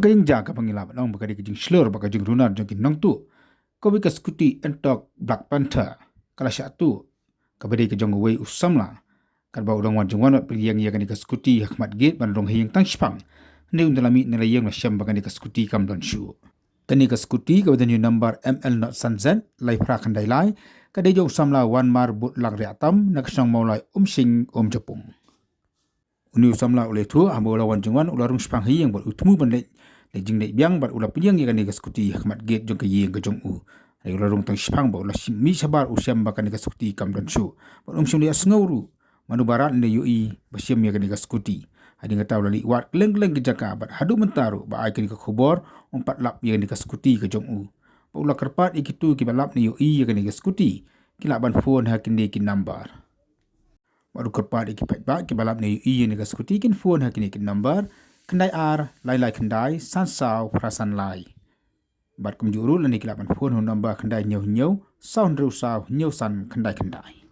kayang jaga pangilap nong bakadi kajing slur bakajing runar jangkin nong tu. Kau bika Scooty entok Black Panther kala syatu kabadi kajong away Samla. Katba udang wan jengwan wat priyang ya kani ka Scooty Khmat gate ban rong Ïing Tang Shiphang. Ni undalami nilayang na syam bakani ka Scooty kam don shu. Kani ka Scooty kawadan yung number ML not sunset lai prakan dailai kadai jong Samla wan mar but lag riatam nakasang maulai sing japung. Uni Samla oleh tu abo lawan jengwan ulah rung Shiphang Ïing bot utmu bandai lejing dai biang bat ulah priyang ya kani ka Scooty Khmat gate jong ka Ïing ka jong u. Ai ulah rung Tang Shiphang bot ulah mi sabar usyam bakani ka Scooty kam don shu. Bot sing dia sengauru manu barat ni yui basyam ya kani ka Scooty. Adi ngata ulah liwat keleng-keleng ke jaka bat hadu mentaru ba ai kani ka khubor umpat lap ya kani ka Scooty ka jong u. Ba ulah kerpat ikitu ki balap ni yui ya kani ka Scooty kila ban phone ha kini ki number. Baru kerpat ikipat ba ki balap ni yui ya kani ka Scooty kin phone ha kini ki number kendai ar lai kendai san sau prasan lai. Bat kum juru lani kila ban phone ho number kendai nyau sau ndru sau nyau san kendai.